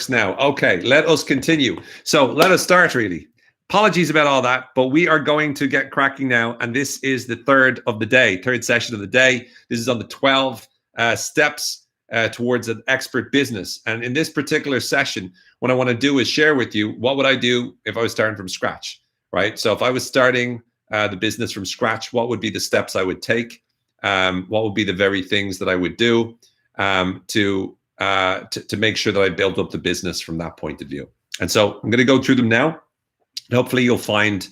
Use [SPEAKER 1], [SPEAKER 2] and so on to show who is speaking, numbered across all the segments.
[SPEAKER 1] Now. Okay, let us continue. So let us start really. Apologies about all that, but we are going to get cracking now. And this is the third session of the day. This is on the 12 steps towards an expert business. And in this particular session, what I want to do is share with you, what would I do if I was starting from scratch, right? So if I was starting the business from scratch, what would be the steps I would take? What would be the very things that I would do to make sure that I build up the business from that point of view. And so I'm going to go through them now. And hopefully you'll find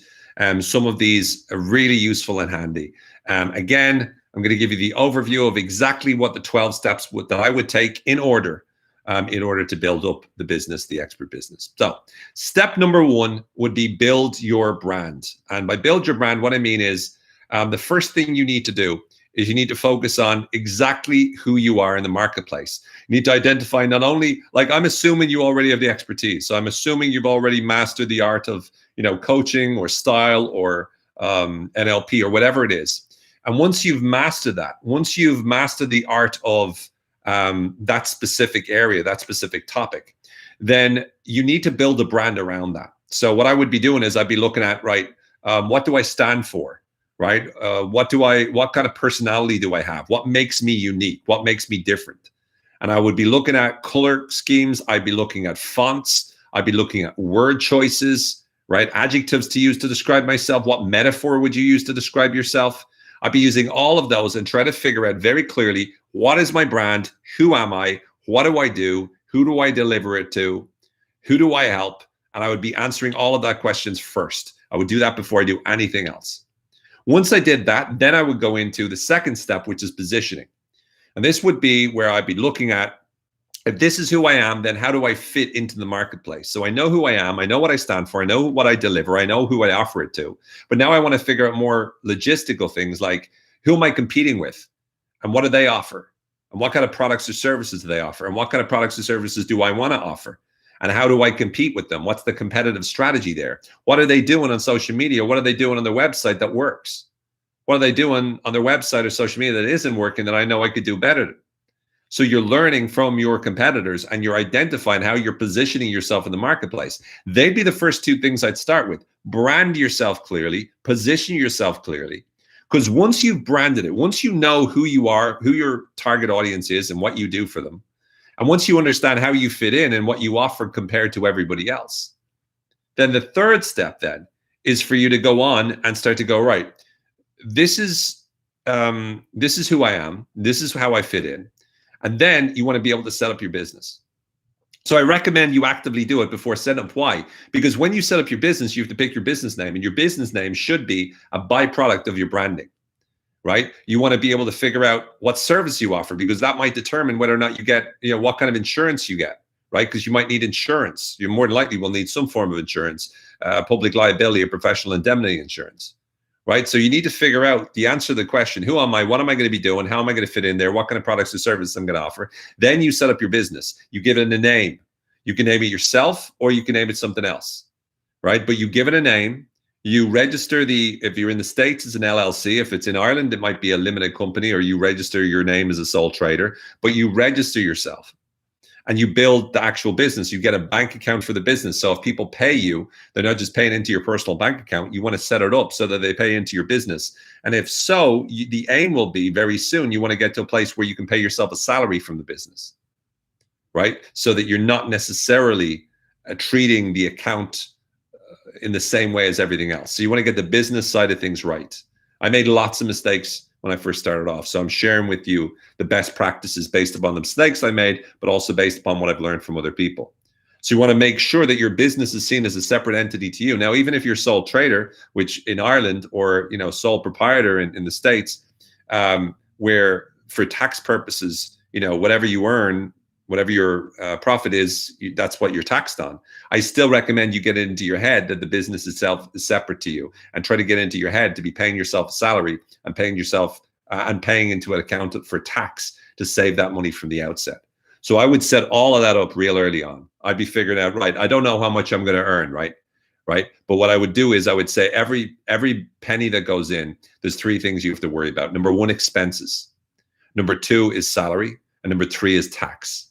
[SPEAKER 1] some of these really useful and handy. Again, I'm going to give you the overview of exactly what the 12 steps that I would take in order to build up the business, the expert business. So step number one would be build your brand. And by build your brand, what I mean is the first thing you need to do is you need to focus on exactly who you are in the marketplace. You need to identify not only, like I'm assuming you already have the expertise. So I'm assuming you've already mastered the art of, coaching or style or NLP or whatever it is. And once you've mastered that, once you've mastered the art of that specific area, that specific topic, then you need to build a brand around that. So what I would be doing is I'd be looking at, what do I stand for? Right? What kind of personality do I have? What makes me unique? What makes me different? And I would be looking at color schemes. I'd be looking at fonts. I'd be looking at word choices, right? Adjectives to use to describe myself. What metaphor would you use to describe yourself? I'd be using all of those and try to figure out very clearly, what is my brand? Who am I? What do I do? Who do I deliver it to? Who do I help? And I would be answering all of that questions first. I would do that before I do anything else. Once I did that, then I would go into the second step, which is positioning. And this would be where I'd be looking at, if this is who I am, then how do I fit into the marketplace? So I know who I am, I know what I stand for, I know what I deliver, I know who I offer it to. But now I want to figure out more logistical things like, who am I competing with? And what do they offer? And what kind of products or services do they offer? And what kind of products or services do I want to offer? And how do I compete with them? What's the competitive strategy there? What are they doing on social media? What are they doing on their website that works? What are they doing on their website or social media that isn't working that I know I could do better? So you're learning from your competitors and you're identifying how you're positioning yourself in the marketplace. They'd be the first two things I'd start with. Brand yourself clearly, position yourself clearly. Because once you've branded it, once you know who you are, who your target audience is and what you do for them, and once you understand how you fit in and what you offer compared to everybody else, then the third step then is for you to go on and start to go, right, this is who I am. This is how I fit in. And then you want to be able to set up your business. So I recommend you actively do it before setting up. Why? Because when you set up your business, you have to pick your business name, and your business name should be a byproduct of your branding. Right? You want to be able to figure out what service you offer, because that might determine whether or not you get, what kind of insurance you get, right? Because you might need insurance. You more than likely will need some form of insurance, public liability or professional indemnity insurance, right? So you need to figure out the answer to the question, who am I? What am I going to be doing? How am I going to fit in there? What kind of products or services I'm going to offer? Then you set up your business. You give it a name. You can name it yourself or you can name it something else, right? But you give it a name. You register if you're in the States, it's an LLC. If it's in Ireland, it might be a limited company, or you register your name as a sole trader, but you register yourself and you build the actual business. You get a bank account for the business. So if people pay you, they're not just paying into your personal bank account. You want to set it up so that they pay into your business. And if so, the aim will be very soon, you want to get to a place where you can pay yourself a salary from the business, right? So that you're not necessarily treating the account in the same way as everything else. So you want to get the business side of things right. I made lots of mistakes when I first started off. So I'm sharing with you the best practices based upon the mistakes I made, but also based upon what I've learned from other people. So you want to make sure that your business is seen as a separate entity to you. Now, even if you're sole trader, which in Ireland, or sole proprietor in the States, where for tax purposes, whatever you earn, whatever your profit is, that's what you're taxed on. I still recommend you get it into your head that the business itself is separate to you, and try to get into your head to be paying yourself a salary and paying yourself and paying into an account for tax to save that money from the outset. So I would set all of that up real early on. I'd be figuring out, right, I don't know how much I'm going to earn, right? But what I would do is I would say every penny that goes in, there's three things you have to worry about. Number one, expenses. Number two is salary. And number three is tax.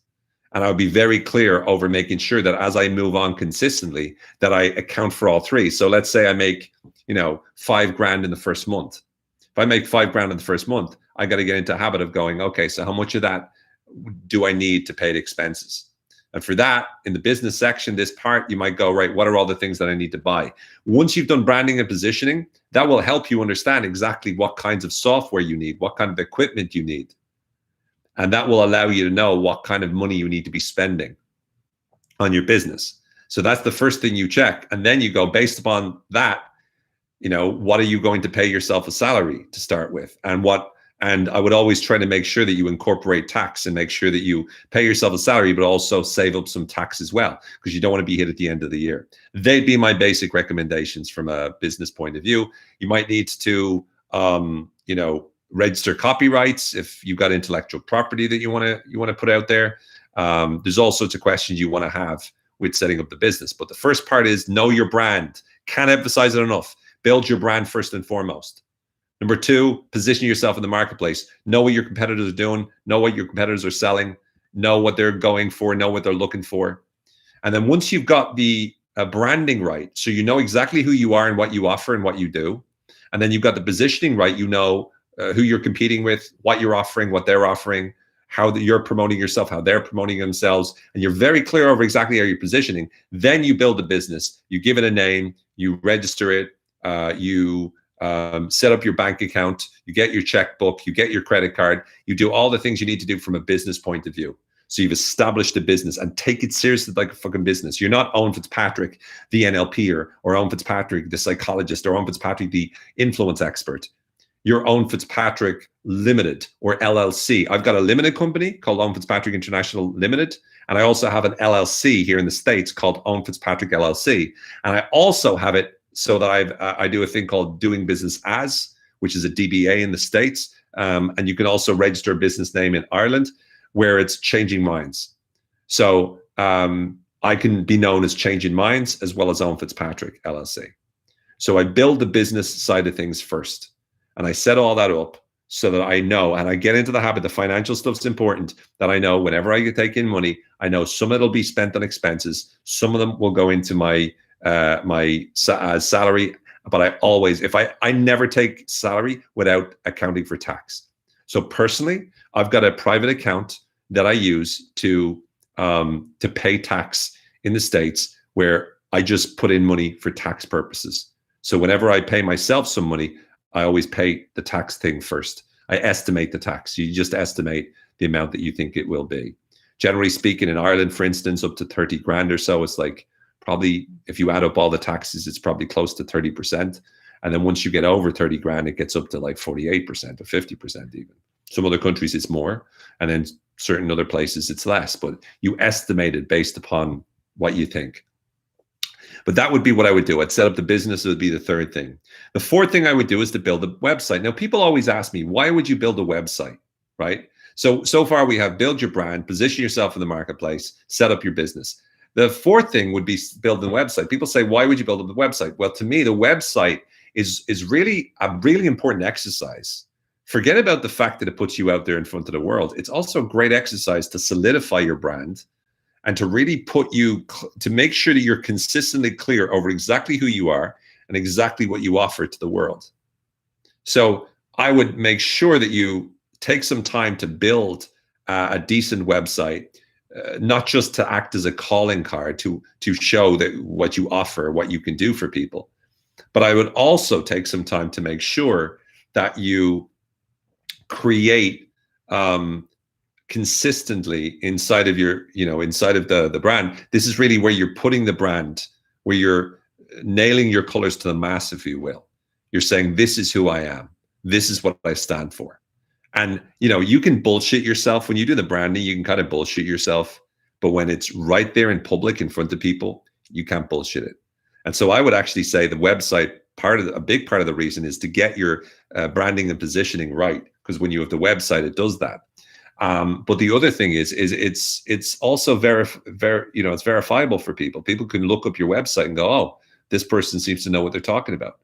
[SPEAKER 1] And I would be very clear over making sure that as I move on consistently, that I account for all three. So let's say I make, $5,000 in the first month. If I make $5,000 in the first month, I got to get into a habit of going, okay, so how much of that do I need to pay the expenses? And for that, in the business section, this part, you might go, right, what are all the things that I need to buy? Once you've done branding and positioning, that will help you understand exactly what kinds of software you need, what kind of equipment you need. And that will allow you to know what kind of money you need to be spending on your business. So that's the first thing you check. And then you go, based upon that, what are you going to pay yourself a salary to start with? And I would always try to make sure that you incorporate tax and make sure that you pay yourself a salary, but also save up some tax as well, because you don't want to be hit at the end of the year. They'd be my basic recommendations from a business point of view. You might need to, register copyrights if you've got intellectual property that you want to put out there. There's all sorts of questions you want to have with setting up the business. But the first part is know your brand. Can't emphasize it enough. Build your brand first and foremost. Number two, position yourself in the marketplace. Know what your competitors are doing. Know what your competitors are selling. Know what they're going for. Know what they're looking for. And then once you've got the branding right, so you know exactly who you are and what you offer and what you do, and then you've got the positioning right, you know who you're competing with, what you're offering, what they're offering, how you're promoting yourself, how they're promoting themselves, and you're very clear over exactly how you're positioning. Then you build a business. You give it a name. You register it. You set up your bank account. You get your checkbook. You get your credit card. You do all the things you need to do from a business point of view. So you've established a business, and take it seriously like a fucking business. You're not Owen Fitzpatrick, the NLPer, or Owen Fitzpatrick, the psychologist, or Owen Fitzpatrick, the influence expert. You're Owen Fitzpatrick Limited, or LLC. I've got a limited company called Owen Fitzpatrick International Limited, and I also have an LLC here in the States called Owen Fitzpatrick LLC. And I also have it so that I do a thing called Doing Business As, which is a DBA in the States. And you can also register a business name in Ireland, where it's Changing Minds. So I can be known as Changing Minds as well as Owen Fitzpatrick LLC. So I build the business side of things first. And I set all that up so that I know, and I get into the habit, the financial stuff's important, that I know whenever I take in money, I know some of it'll be spent on expenses. Some of them will go into my salary. But I never take salary without accounting for tax. So personally, I've got a private account that I use to pay tax in the States, where I just put in money for tax purposes. So whenever I pay myself some money, I always pay the tax thing first. I estimate the tax. You just estimate the amount that you think it will be. Generally speaking, in Ireland, for instance, up to 30 grand or so, it's like probably, if you add up all the taxes, it's probably close to 30%. And then once you get over 30 grand, it gets up to like 48% or 50% even. Some other countries it's more, and then certain other places it's less, but you estimate it based upon what you think. But that would be what I would do. I'd set up the business. It would be the third thing. The fourth thing I would do is to build a website. Now, people always ask me, why would you build a website, right? So far we have build your brand, position yourself in the marketplace, set up your business. The fourth thing would be building a website. People say, why would you build a website? Well, to me, the website is really a really important exercise. Forget about the fact that it puts you out there in front of the world. It's also a great exercise to solidify your brand and to really put you, to make sure that you're consistently clear over exactly who you are and exactly what you offer to the world. So I would make sure that you take some time to build a decent website, not just to act as a calling card to show that what you offer, what you can do for people. But I would also take some time to make sure that you create consistently inside of your, inside of the brand. This is really where you're putting the brand, where you're nailing your colors to the mass, if you will. You're saying, this is who I am. This is what I stand for. And, you can bullshit yourself when you do the branding, you can kind of bullshit yourself, but when it's right there in public in front of people, you can't bullshit it. And so I would actually say the website, a big part of the reason is to get your branding and positioning right. Because when you have the website, it does that. But the other thing is it's also it's verifiable for people. People can look up your website and go, oh, this person seems to know what they're talking about.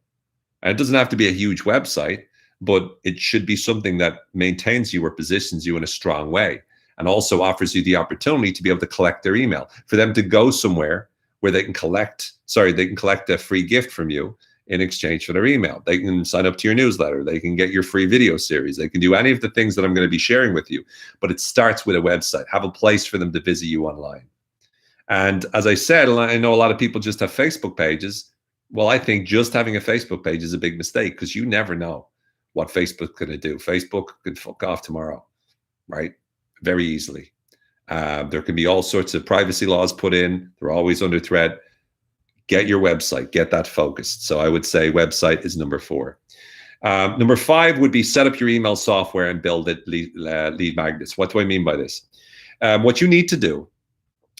[SPEAKER 1] And it doesn't have to be a huge website, but it should be something that maintains you or positions you in a strong way. and also offers you the opportunity to be able to collect their email, for them to go somewhere where they can collect a free gift from you in exchange for their email. They can sign up to your newsletter. They can get your free video series. They can do any of the things that I'm going to be sharing with you. But it starts with a website. Have a place for them to visit you online. And as I said, I know a lot of people just have Facebook pages. Well, I think just having a Facebook page is a big mistake, because you never know what Facebook's going to do. Facebook could fuck off tomorrow, right? Very easily. There can be all sorts of privacy laws put in. They're always under threat. Get your website, get that focused. So I would say website is number 4. Number 5 would be set up your email software and build it lead magnets. What do I mean by this? What you need to do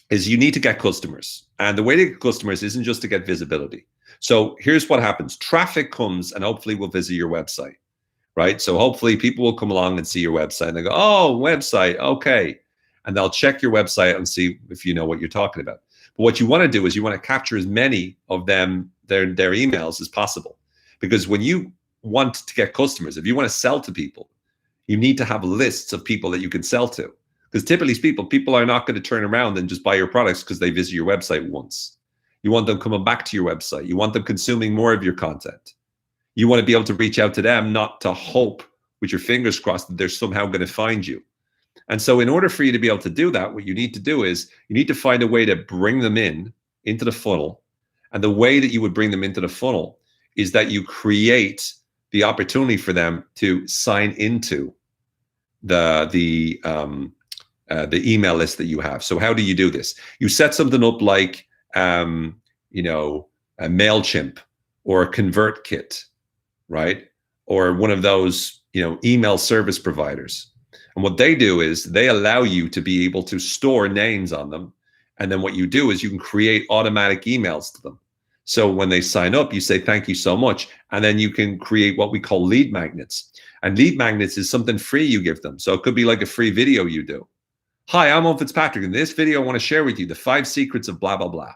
[SPEAKER 1] is you need to get customers. And the way to get customers isn't just to get visibility. So here's what happens. Traffic comes and hopefully will visit your website, right? So hopefully people will come along and see your website and they go, oh, website, okay. And they'll check your website and see if you know what you're talking about. But what you want to do is you want to capture as many of them, their emails as possible. Because when you want to get customers, if you want to sell to people, you need to have lists of people that you can sell to. Because typically people are not going to turn around and just buy your products because they visit your website once. You want them coming back to your website. You want them consuming more of your content. You want to be able to reach out to them, not to hope with your fingers crossed that they're somehow going to find you. And so in order for you to be able to do that, what you need to do is you need to find a way to bring them into the funnel. And the way that you would bring them into the funnel is that you create the opportunity for them to sign into the email list that you have. So how do you do this? You set something up like a MailChimp or a ConvertKit, right? Or one of those, email service providers. And what they do is they allow you to be able to store names on them. And then what you do is you can create automatic emails to them. So when they sign up, you say, thank you so much. And then you can create what we call lead magnets. And lead magnets is something free you give them. So it could be like a free video you do. Hi, I'm Owen Fitzpatrick. In this video, I want to share with you the 5 secrets of blah, blah, blah.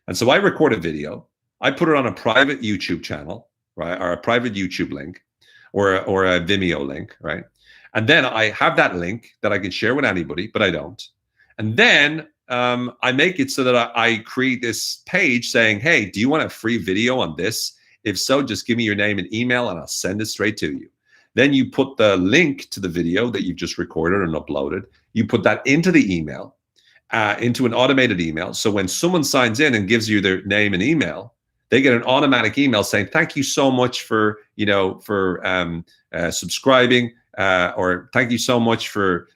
[SPEAKER 1] And so I record a video. I put it on a private YouTube channel, right? Or a private YouTube link or a Vimeo link, right? And then I have that link that I can share with anybody, but I don't. And then I make it so that I create this page saying, hey, do you want a free video on this? If so, just give me your name and email and I'll send it straight to you. Then you put the link to the video that you've just recorded and uploaded. You put that into the email, into an automated email. So when someone signs in and gives you their name and email, they get an automatic email saying, thank you so much for subscribing, or thank you so much for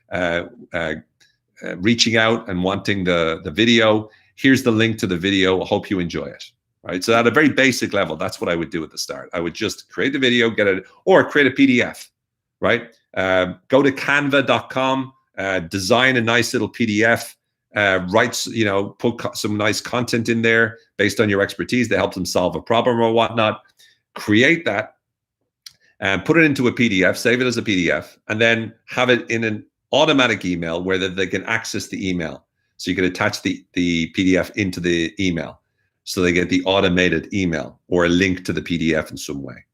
[SPEAKER 1] reaching out and wanting the video. Here's the link to the video. I hope you enjoy it. Right. So at a very basic level, that's what I would do at the start. I would just create the video, get it, or create a PDF. Right. Go to canva.com, design a nice little PDF, put some nice content in there based on your expertise to help them solve a problem or whatnot. Create that and put it into a PDF, save it as a PDF, and then have it in an automatic email where they can access the email. So you can attach the PDF into the email. So they get the automated email or a link to the PDF in some way.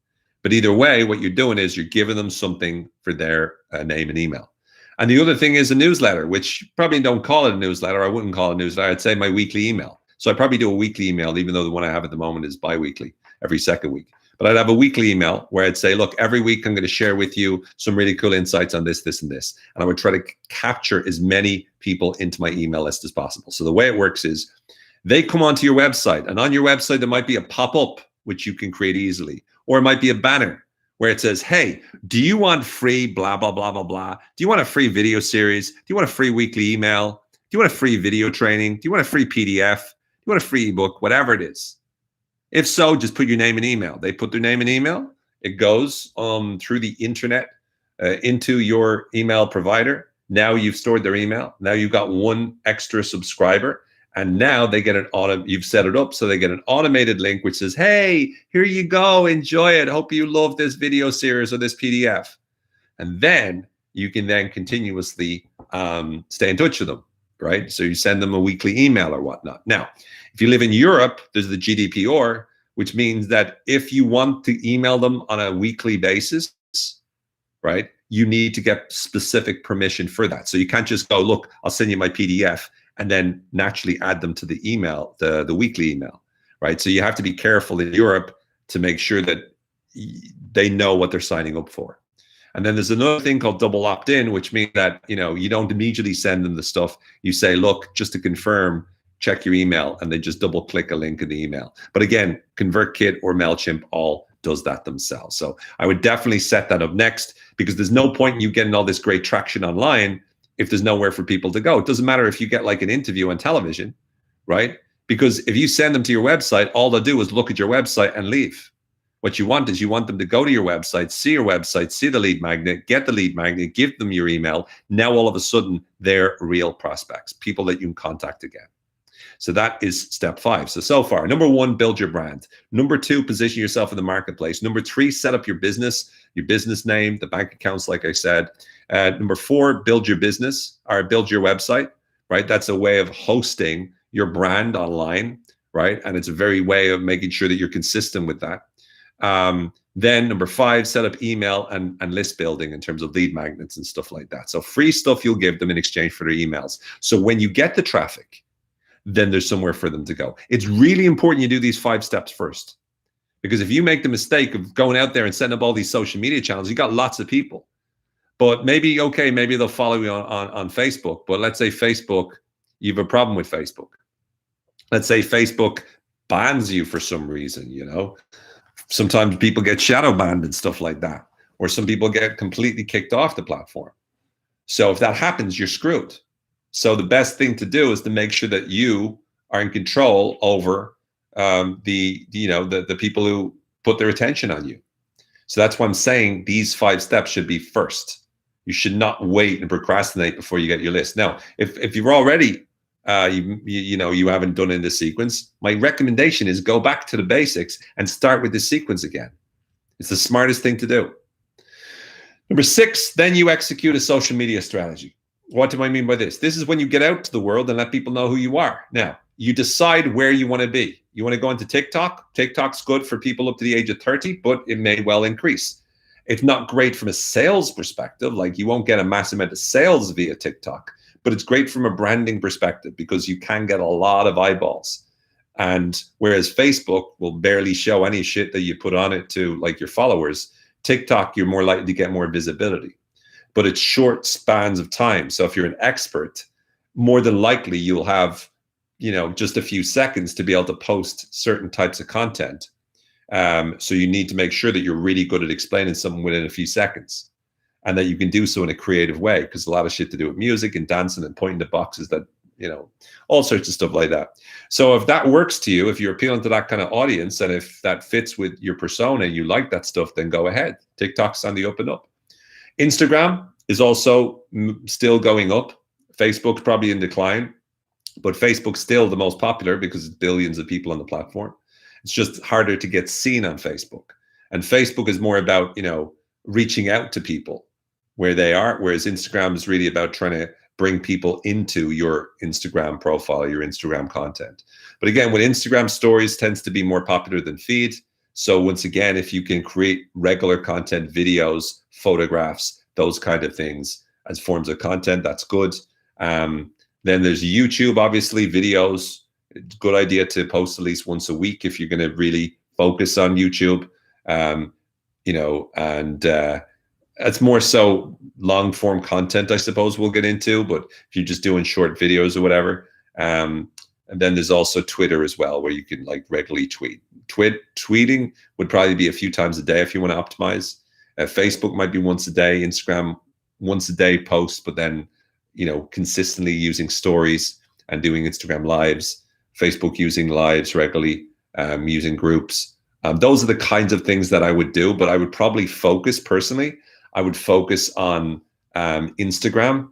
[SPEAKER 1] But either way, what you're doing is you're giving them something for their name and email. And the other thing is a newsletter, which probably don't call it a newsletter. I wouldn't call it a newsletter. I'd say my weekly email. So I probably do a weekly email, even though the one I have at the moment is bi-weekly, every second week. But I'd have a weekly email where I'd say, look, every week I'm going to share with you some really cool insights on this, this, and this. And I would try to capture as many people into my email list as possible. So the way it works is they come onto your website, and on your website, there might be a pop-up, which you can create easily, or it might be a banner where it says, hey, do you want free blah, blah, blah, blah, blah? Do you want a free video series? Do you want a free weekly email? Do you want a free video training? Do you want a free PDF? Do you want a free ebook? Whatever it is. If so, just put your name and email. They put their name and email. It goes through the internet into your email provider. Now you've stored their email. Now you've got one extra subscriber. And now they get you've set it up so they get an automated link which says, hey, here you go, enjoy it. Hope you love this video series or this PDF. And then you can then continuously stay in touch with them, right? So you send them a weekly email or whatnot. Now, if you live in Europe, there's the GDPR, which means that if you want to email them on a weekly basis, right, you need to get specific permission for that. So you can't just go, look, I'll send you my PDF and then naturally add them to the email, the weekly email, right? So you have to be careful in Europe to make sure that they know what they're signing up for. And then there's another thing called double opt-in, which means that, you know, you don't immediately send them the stuff. You say, look, just to confirm, check your email, and they just double click a link in the email. But again, ConvertKit or MailChimp all does that themselves. So I would definitely set that up next, because there's no point in you getting all this great traction online if there's nowhere for people to go. It doesn't matter if you get like an interview on television, right? Because if you send them to your website, all they'll do is look at your website and leave. What you want is you want them to go to your website, see the lead magnet, get the lead magnet, give them your email. Now, all of a sudden, they're real prospects, people that you can contact again. So that is step 5. So far, number 1, build your brand. Number 2, position yourself in the marketplace. Number 3, set up your business name, the bank accounts, like I said. Number 4, build your business or build your website, right? That's a way of hosting your brand online, right? And it's a very way of making sure that you're consistent with that. Then number 5, set up email and list building in terms of lead magnets and stuff like that. So free stuff you'll give them in exchange for their emails. So when you get the traffic, then there's somewhere for them to go. It's really important you do these 5 steps first, because if you make the mistake of going out there and setting up all these social media channels, you got lots of people, but maybe they'll follow you on Facebook. But let's say Facebook, you have a problem with Facebook. Let's say Facebook bans you for some reason, you know. Sometimes people get shadow banned and stuff like that, or some people get completely kicked off the platform. So if that happens, you're screwed. So the best thing to do is to make sure that you are in control over the people who put their attention on you. So that's why I'm saying these 5 steps should be first. You should not wait and procrastinate before you get your list. Now, if you're already you haven't done it in this sequence, my recommendation is go back to the basics and start with this sequence again. It's the smartest thing to do. Number 6, then you execute a social media strategy. What do I mean by this? This is when you get out to the world and let people know who you are. Now, you decide where you want to be. You want to go into TikTok? TikTok's good for people up to the age of 30, but it may well increase. It's not great from a sales perspective. Like, you won't get a massive amount of sales via TikTok, but it's great from a branding perspective because you can get a lot of eyeballs. And whereas Facebook will barely show any shit that you put on it to like your followers, TikTok, you're more likely to get more visibility. But it's short spans of time. So if you're an expert, more than likely you'll have, just a few seconds to be able to post certain types of content. So you need to make sure that you're really good at explaining something within a few seconds, and that you can do so in a creative way, because a lot of shit to do with music and dancing and pointing to boxes, that, all sorts of stuff like that. So if that works to you, if you're appealing to that kind of audience, and if that fits with your persona, you like that stuff, then go ahead. TikTok's on the up and up. Instagram is also still going up. Facebook's probably in decline, but Facebook's still the most popular because it's billions of people on the platform. It's just harder to get seen on Facebook. And Facebook is more about, reaching out to people where they are, whereas Instagram is really about trying to bring people into your Instagram profile, your Instagram content. But again, with Instagram, stories tends to be more popular than feed. So once again, if you can create regular content, videos, photographs, those kind of things as forms of content, that's good. Then there's YouTube, obviously, videos. It's a good idea to post at least once a week if you're going to really focus on YouTube. It's more so long form content, I suppose we'll get into, but if you're just doing short videos or whatever. And then there's also Twitter as well, where you can like regularly tweet. Tweeting would probably be a few times a day if you want to optimize. Facebook might be once a day, Instagram once a day post, but then, consistently using stories and doing Instagram lives, Facebook using lives regularly, using groups. Those are the kinds of things that I would do, but I would probably focus personally. I would focus on Instagram,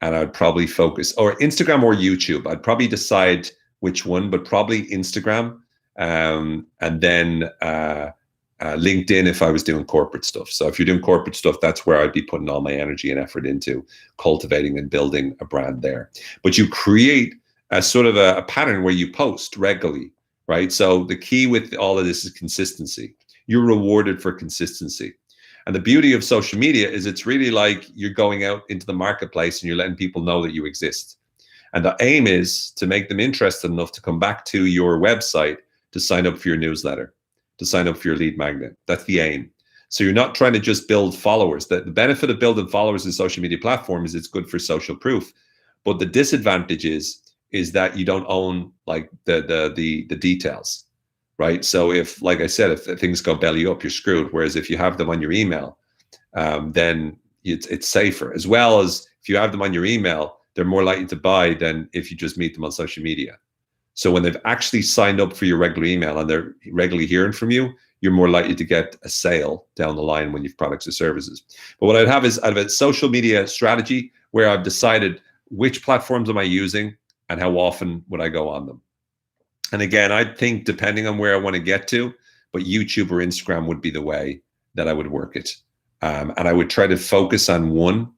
[SPEAKER 1] and I'd probably focus, or Instagram or YouTube. I'd probably decide which one, but probably Instagram, and then LinkedIn if I was doing corporate stuff. So if you're doing corporate stuff, that's where I'd be putting all my energy and effort into cultivating and building a brand there. But you create a sort of a pattern where you post regularly, right? So the key with all of this is consistency. You're rewarded for consistency. And the beauty of social media is it's really like you're going out into the marketplace and you're letting people know that you exist. And the aim is to make them interested enough to come back to your website to sign up for your newsletter, to sign up for your lead magnet. That's the aim. So you're not trying to just build followers. The benefit of building followers in social media platform is it's good for social proof. But the disadvantage is that you don't own like the details, right? So if, like I said, if things go belly up, you're screwed. Whereas if you have them on your email, then it's safer. As well as if you have them on your email, they're more likely to buy than if you just meet them on social media. So when they've actually signed up for your regular email and they're regularly hearing from you, you're more likely to get a sale down the line when you've products or services. But what I'd have is I'd have a social media strategy where I've decided which platforms am I using and how often would I go on them. And again, I think depending on where I want to get to, but YouTube or Instagram would be the way that I would work it. And I would try to focus on one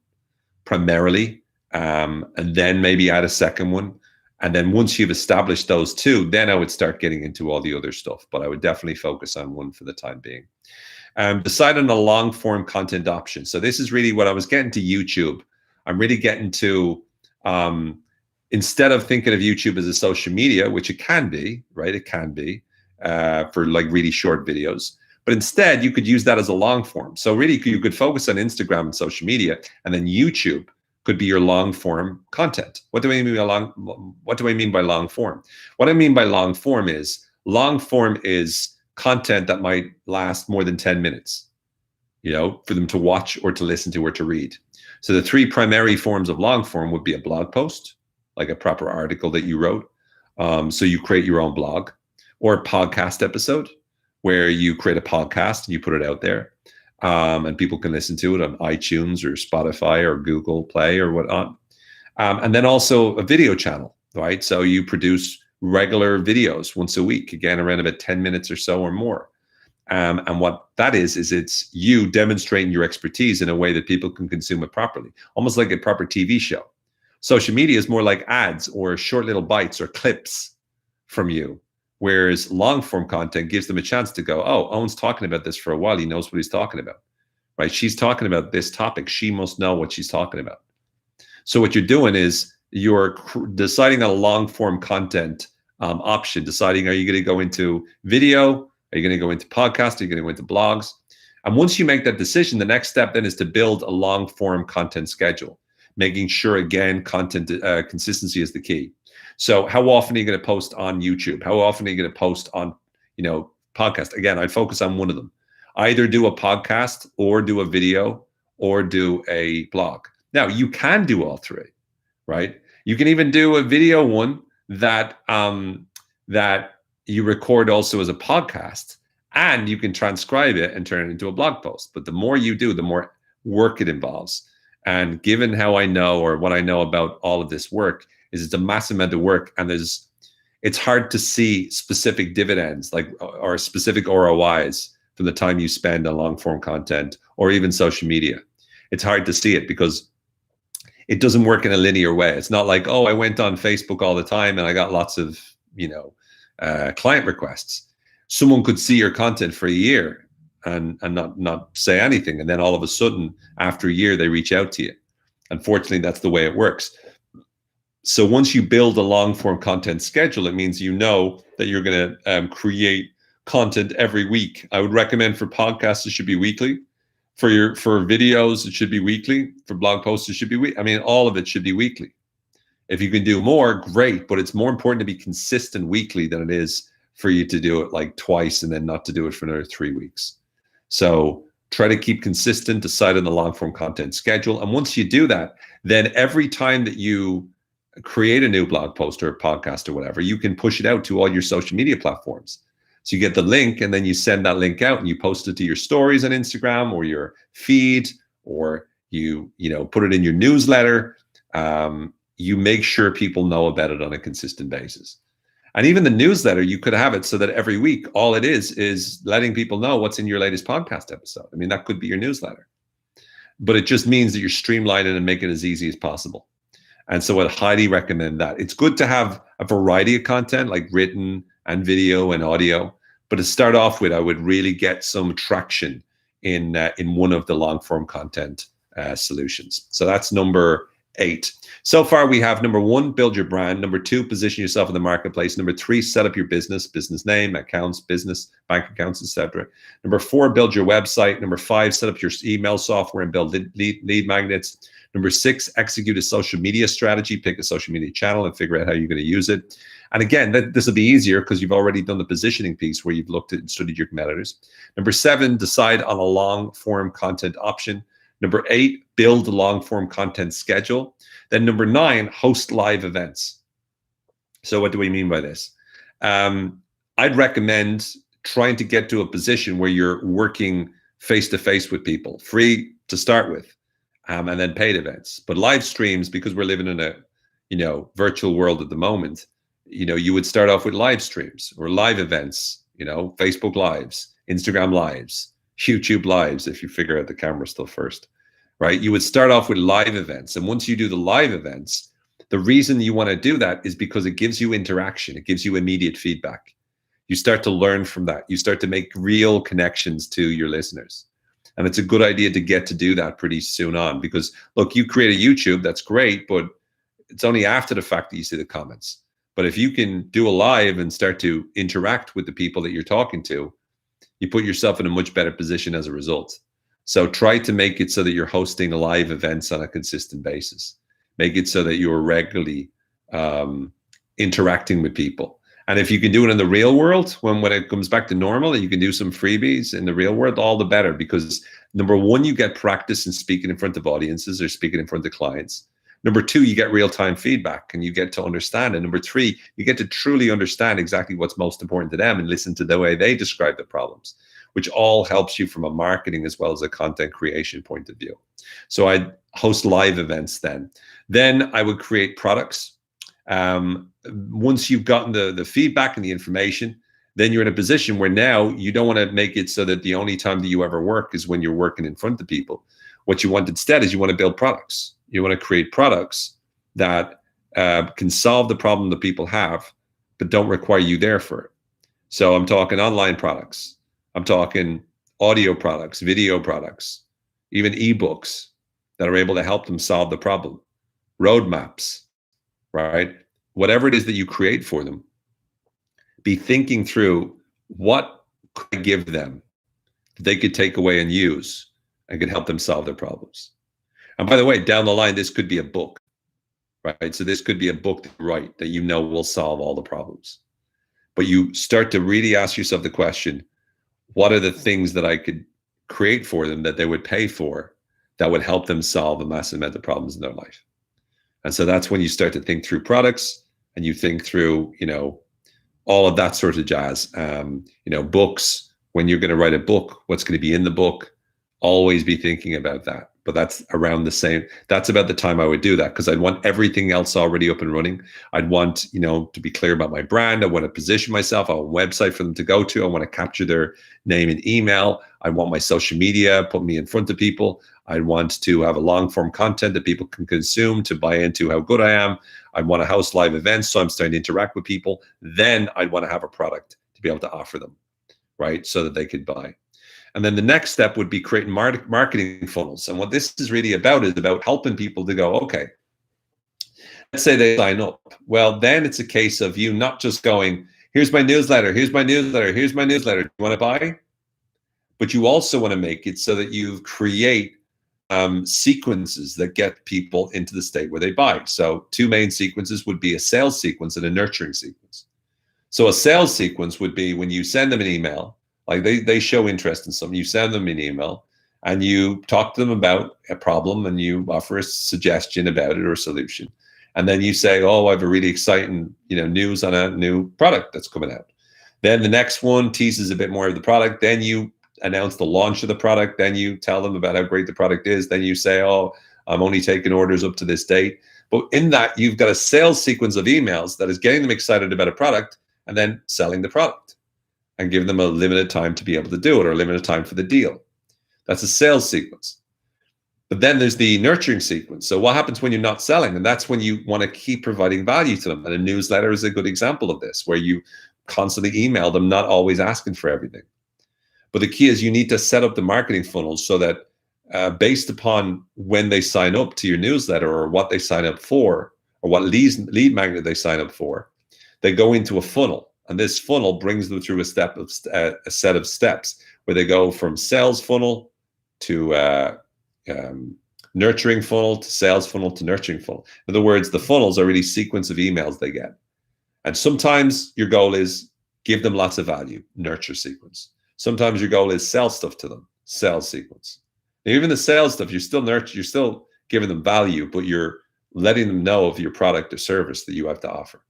[SPEAKER 1] primarily, and then maybe add a second one. And then once you've established those two, then I would start getting into all the other stuff. But I would definitely focus on one for the time being. Decide on a long form content option. So this is really what I was getting to YouTube. I'm really getting to, instead of thinking of YouTube as a social media, which it can be, right? It can be for like really short videos. But instead, you could use that as a long form. So really, you could focus on Instagram and social media, and then YouTube could be your long form content. What do I mean by long form? What I mean by long form is content that might last more than 10 minutes, for them to watch or to listen to or to read. So the three primary forms of long form would be a blog post, like a proper article that you wrote. So you create your own blog, or a podcast episode where you create a podcast and you put it out there. And people can listen to it on iTunes or Spotify or Google Play or whatnot. And then also a video channel, right? So you produce regular videos once a week, again, around about 10 minutes or so or more. And what that is it's you demonstrating your expertise in a way that people can consume it properly, almost like a proper TV show. Social media is more like ads or short little bites or clips from you. Whereas long form content gives them a chance to go, oh, Owen's talking about this for a while. He knows what he's talking about, right? She's talking about this topic. She must know what she's talking about. So what you're doing is you're deciding on a long form content option, deciding, are you going to go into video? Are you going to go into podcast? Are you going to go into blogs? And once you make that decision, the next step then is to build a long form content schedule, making sure, again, content consistency is the key. So how often are you going to post on YouTube? How often are you going to post on, podcast? Again, I'd focus on one of them. Either do a podcast or do a video or do a blog. Now, you can do all three, right? You can even do a video one that that you record also as a podcast, and you can transcribe it and turn it into a blog post. But the more you do, the more work it involves. And given how I know, or what I know about all of this work, is it's a massive amount of work, and it's hard to see specific dividends, like, or specific ROIs from the time you spend on long form content or even social media. It's hard to see it because it doesn't work in a linear way. It's not like, oh, I went on Facebook all the time and I got lots of, client requests. Someone could see your content for a year and not say anything. And then all of a sudden, after a year, they reach out to you. Unfortunately, that's the way it works. So once you build a long form content schedule, it means that you're going to create content every week. I would recommend for podcasts, it should be weekly. For videos, it should be weekly. For blog posts, it should be weekly. I mean, all of it should be weekly. If you can do more, great. But it's more important to be consistent weekly than it is for you to do it like twice and then not to do it for another 3 weeks. So try to keep consistent, decide on the long form content schedule. And once you do that, then every time that you create a new blog post or a podcast or whatever, you can push it out to all your social media platforms. So you get the link and then you send that link out and you post it to your stories on Instagram or your feed, or you put it in your newsletter. You make sure people know about it on a consistent basis. And even the newsletter, you could have it so that every week, all it is letting people know what's in your latest podcast episode. I mean, that could be your newsletter, but it just means that you're streamlining and make it as easy as possible. And so I'd highly recommend that. It's good to have a variety of content, like written and video and audio. But to start off with, I would really get some traction in one of the long form content solutions. So that's number 8. So far we have number 1, build your brand. Number 2, position yourself in the marketplace. Number 3, set up your business name, accounts, business, bank accounts, etc. Number 4, build your website. Number 5, set up your email software and build lead magnets. Number 6, execute a social media strategy. Pick a social media channel and figure out how you're going to use it. And again, this will be easier because you've already done the positioning piece where you've looked at and studied your competitors. Number 7, decide on a long form content option. Number 8, build a long form content schedule. Then number 9, host live events. So what do we mean by this? I'd recommend trying to get to a position where you're working face-to-face with people, free to start with, and then paid events. But live streams, because we're living in a virtual world at the moment, you would start off with live streams or live events, Facebook lives, Instagram lives, YouTube lives, if you figure out the camera stuff first, right? You would start off with live events. And once you do the live events, the reason you want to do that is because it gives you interaction. It gives you immediate feedback. You start to learn from that. You start to make real connections to your listeners. And it's a good idea to get to do that pretty soon on, because look, you create a YouTube, that's great, but it's only after the fact that you see the comments. But if you can do a live and start to interact with the people that you're talking to, you put yourself in a much better position as a result. So try to make it so that you're hosting live events on a consistent basis. Make it so that you're regularly interacting with people. And if you can do it in the real world, when it comes back to normal, you can do some freebies in the real world, all the better, because number 1, you get practice in speaking in front of audiences or speaking in front of clients. Number 2, you get real-time feedback and you get to understand. And number 3, you get to truly understand exactly what's most important to them and listen to the way they describe the problems, which all helps you from a marketing as well as a content creation point of view. So I'd host live events then. Then I would create products. Once you've gotten the feedback and the information, then you're in a position where now you don't want to make it so that the only time that you ever work is when you're working in front of people. What you want instead is you want to build products. You want to create products that can solve the problem that people have, but don't require you there for it. So I'm talking online products. I'm talking audio products, video products, even ebooks that are able to help them solve the problem, roadmaps, right? Whatever it is that you create for them, be thinking through what could I give them that they could take away and use and could help them solve their problems. And by the way, down the line, this could be a book, right? So this could be a book that you write that will solve all the problems. But you start to really ask yourself the question, what are the things that I could create for them that they would pay for that would help them solve a massive amount of problems in their life? And so that's when you start to think through products and you think through, all of that sort of jazz. Books, when you're going to write a book, what's going to be in the book, always be thinking about that. But that's around the same, that's about the time I would do that, because I'd want everything else already up and running. I'd want, to be clear about my brand. I want to position myself. I want a website for them to go to. I want to capture their name and email. I want my social media, put me in front of people. I want to have a long form content that people can consume to buy into how good I am. I want to host live events, so I'm starting to interact with people. Then I'd want to have a product to be able to offer them, right? So that they could buy. And then the next step would be creating marketing funnels. And what this is really about is about helping people to go, okay, let's say they sign up. Well, then it's a case of you not just going, here's my newsletter, here's my newsletter, here's my newsletter. Do you want to buy? But you also want to make it so that you create sequences that get people into the state where they buy. So 2 main sequences would be a sales sequence and a nurturing sequence. So a sales sequence would be when you send them an email, like they show interest in something, you send them an email and you talk to them about a problem and you offer a suggestion about it or a solution. And then you say, oh, I have a really exciting, news on a new product that's coming out. Then the next one teases a bit more of the product. Then you announce the launch of the product. Then you tell them about how great the product is. Then you say, oh, I'm only taking orders up to this date. But in that, you've got a sales sequence of emails that is getting them excited about a product and then selling the product and giving them a limited time to be able to do it or a limited time for the deal. That's a sales sequence. But then there's the nurturing sequence. So what happens when you're not selling? And that's when you want to keep providing value to them. And a newsletter is a good example of this, where you constantly email them, not always asking for everything. But the key is you need to set up the marketing funnels so that based upon when they sign up to your newsletter or what they sign up for or what lead magnet they sign up for, they go into a funnel. And this funnel brings them through a set of steps where they go from sales funnel to nurturing funnel to sales funnel to nurturing funnel. In other words, the funnels are really sequence of emails they get. And sometimes your goal is give them lots of value, nurture sequence. Sometimes your goal is sell stuff to them, sales sequence. And even the sales stuff, you're still giving them value, but you're letting them know of your product or service that you have to offer.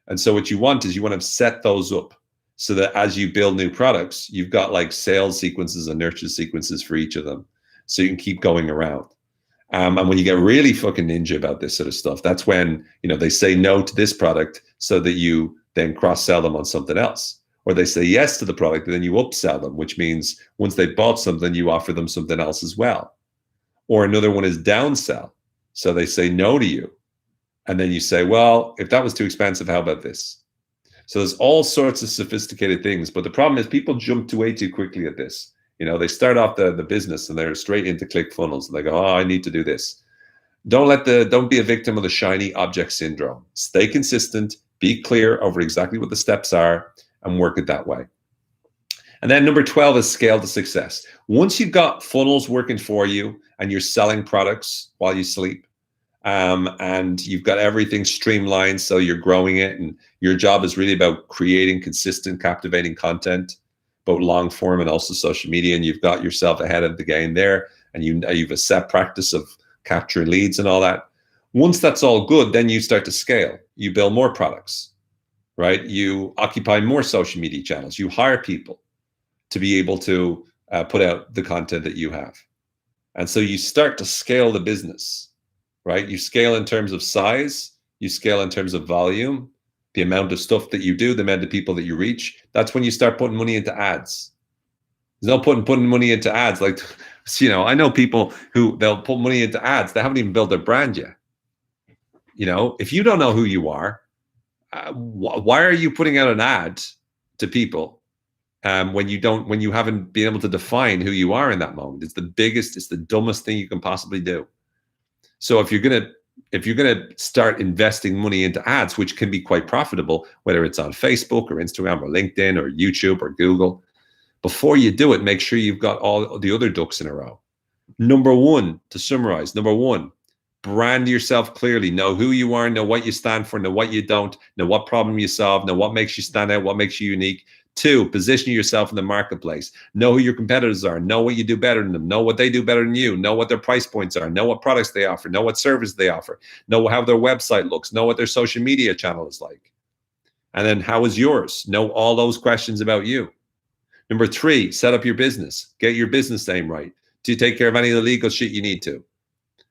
[SPEAKER 1] And so what you want is you want to set those up so that as you build new products, you've got like sales sequences and nurture sequences for each of them. So you can keep going around. And when you get really fucking ninja about this sort of stuff, that's when, they say no to this product so that you then cross-sell them on something else. Or they say yes to the product and then you upsell them, which means once they bought something, you offer them something else as well. Or another one is downsell. So they say no to you. And then you say, well, if that was too expensive, how about this? So there's all sorts of sophisticated things. But the problem is people jump way too quickly at this. They start off the business and they're straight into ClickFunnels. And they go, oh, I need to do this. Don't be a victim of the shiny object syndrome. Stay consistent, be clear over exactly what the steps are, and work it that way. And then number 12 is scale to success. Once you've got funnels working for you and you're selling products while you sleep, and you've got everything streamlined, so you're growing it, and your job is really about creating consistent, captivating content, both long form and also social media, and you've got yourself ahead of the game there, and you've a set practice of capturing leads and all that. Once that's all good, then you start to scale. You build more products, right? You occupy more social media channels. You hire people to be able to put out the content that you have. And so you start to scale the business. Right? You scale in terms of size, you scale in terms of volume, the amount of stuff that you do, the amount of people that you reach. That's when you start putting money into ads. There's no putting money into ads. Like, I know people who they'll put money into ads. They haven't even built their brand yet. If you don't know who you are, why are you putting out an ad to people when you haven't been able to define who you are in that moment? It's the dumbest thing you can possibly do. So if you're gonna start investing money into ads, which can be quite profitable, whether it's on Facebook or Instagram or LinkedIn or YouTube or Google, before you do it, make sure you've got all the other ducks in a row. Number one, to summarize, brand yourself clearly. Know who you are, know what you stand for, know what you don't, know what problem you solve, know what makes you stand out, what makes you unique. 2, position yourself in the marketplace. Know who your competitors are. Know what you do better than them. Know what they do better than you. Know what their price points are. Know what products they offer. Know what service they offer. Know how their website looks. Know what their social media channel is like. And then how is yours? Know all those questions about you. Number 3, set up your business. Get your business name right. Do you take care of any of the legal shit you need to?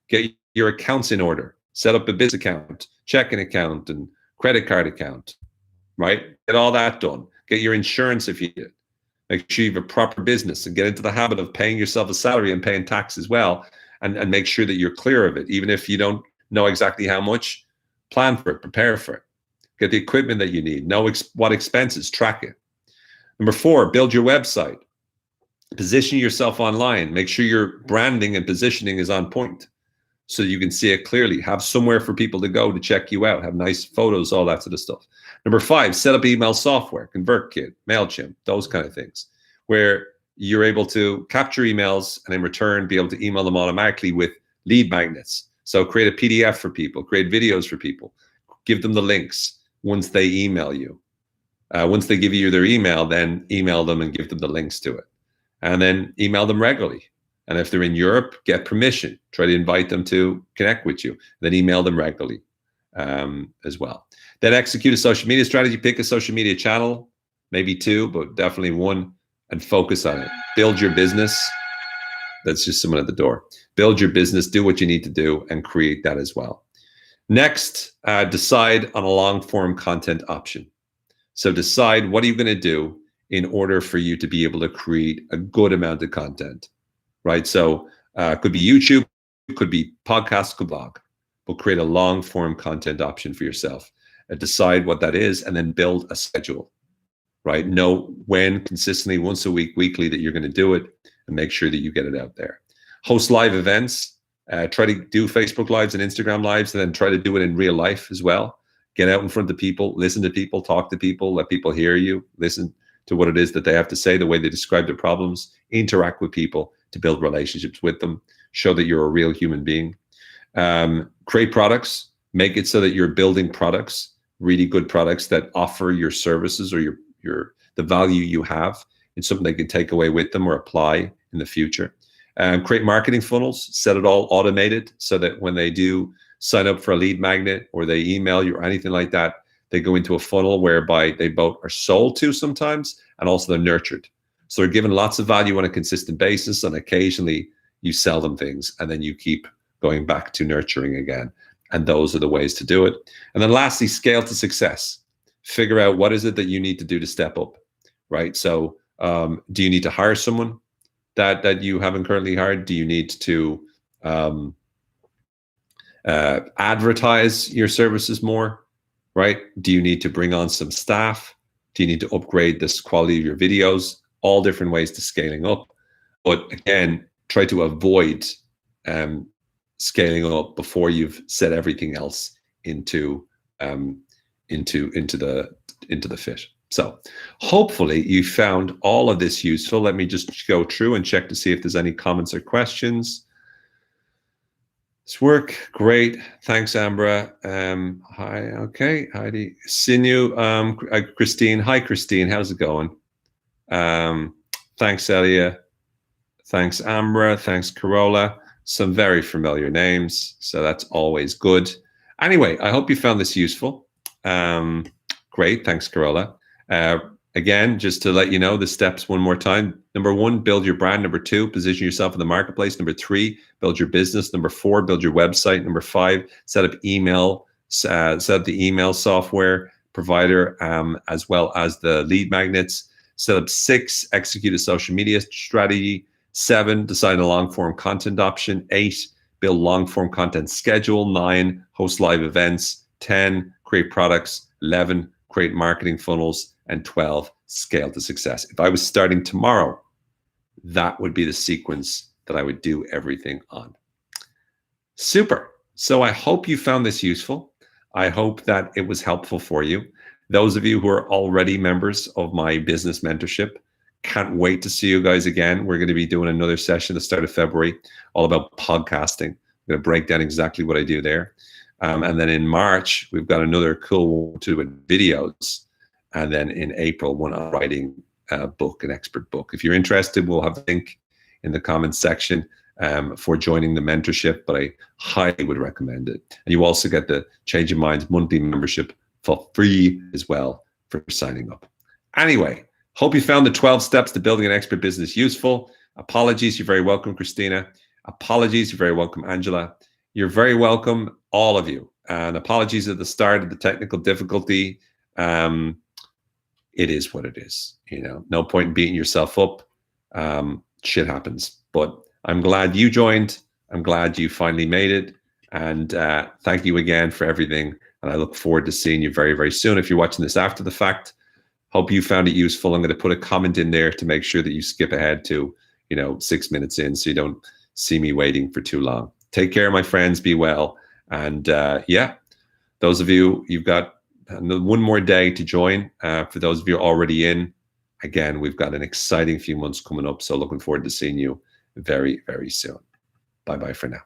[SPEAKER 1] Get your accounts in order. Set up a business account, checking account, and credit card account, right? Get all that done. Get your insurance if you did. Make sure you have a proper business and get into the habit of paying yourself a salary and paying tax as well. And make sure that you're clear of it. Even if you don't know exactly how much, plan for it, prepare for it. Get the equipment that you need. Know what expenses, track it. Number 4, build your website. Position yourself online. Make sure your branding and positioning is on point so you can see it clearly. Have somewhere for people to go to check you out. Have nice photos, all that sort of stuff. Number 5, set up email software, ConvertKit, MailChimp, those kind of things, where you're able to capture emails and in return be able to email them automatically with lead magnets. So create a PDF for people, create videos for people, give them the links once they email you. Once they give you their email, then email them and give them the links to it. And then email them regularly. And if they're in Europe, get permission. Try to invite them to connect with you. Then email them regularly as well. Then execute a social media strategy. Pick a social media channel, maybe 2, but definitely 1, and focus on it. Build your business. That's just someone at the door. Build your business, do what you need to do, and create that as well. Next, decide on a long form content option. So decide what are you going to do in order for you to be able to create a good amount of content, right? So it could be YouTube, it could be podcast, could blog, but create a long form content option for yourself. Decide what that is and then build a schedule, right? Know when consistently, once a week, weekly, that you're going to do it, and make sure that you get it out there. Host live events. Try to do Facebook Lives and Instagram Lives, and then try to do it in real life as well. Get out in front of people, listen to people, talk to people, let people hear you, listen to what it is that they have to say, the way they describe their problems, interact with people to build relationships with them, show that you're a real human being. Create products, make it so that you're building products, really good products that offer your services or the value you have. It's something they can take away with them or apply in the future. Create marketing funnels, set it all automated so that when they do sign up for a lead magnet or they email you or anything like that, they go into a funnel whereby they both are sold to sometimes and also they're nurtured. So they're given lots of value on a consistent basis, and occasionally you sell them things and then you keep going back to nurturing again. And those are the ways to do it. And then lastly, scale to success. Figure out what is it that you need to do to step up, right? So do you need to hire someone that you haven't currently hired? Do you need to advertise your services more, right? Do you need to bring on some staff? Do you need to upgrade this quality of your videos? All different ways to scaling up. But again, try to avoid scaling up before you've set everything else into the fit. So hopefully you found all of this useful. Let me just go through and check to see if there's any comments or questions. This work, great. Thanks, Ambra. Hi, okay, Heidi. Sinu, Christine. Hi, Christine, how's it going? Thanks, Elia. Thanks, Ambra. Thanks, Corolla. Some very familiar names, so that's always good. Anyway, I hope you found this useful. Great, thanks, Corolla. Again, just to let you know the steps one more time. Number 1, build your brand. Number 2, position yourself in the marketplace. Number 3, build your business. Number 4, build your website. Number 5, set up the email software provider, as well as the lead magnets. Set up 6, execute a social media strategy. 7, decide a long form content option. 8, build long form content schedule. 9, host live events. 10, create products. 11, create marketing funnels. And 12, scale to success. If I was starting tomorrow, that would be the sequence that I would do everything on. Super. So I hope you found this useful. I hope that it was helpful for you. Those of you who are already members of my business mentorship, can't wait to see you guys again. We're going to be doing another session at the start of February, all about podcasting. I'm going to break down exactly what I do there. And then in March, we've got another cool one to do with videos. And then in April, one on writing a book, an expert book. If you're interested, we'll have a link in the comments section for joining the mentorship, but I highly would recommend it. And you also get the Change Your Minds monthly membership for free as well for signing up. Anyway, hope you found the 12 steps to building an expert business useful. Apologies, you're very welcome, Christina. Apologies, you're very welcome, Angela. You're very welcome, all of you. And apologies at the start of the technical difficulty. It is what it is, you know, no point in beating yourself up. Shit happens, but I'm glad you joined. I'm glad you finally made it. And thank you again for everything. And I look forward to seeing you very, very soon. If you're watching this after the fact, hope you found it useful. I'm going to put a comment in there to make sure that you skip ahead to, 6 minutes in, so you don't see me waiting for too long. Take care, my friends, be well. And yeah, those of you, you've got one more day to join. For those of you already in, again, we've got an exciting few months coming up. So looking forward to seeing you very, very soon. Bye-bye for now.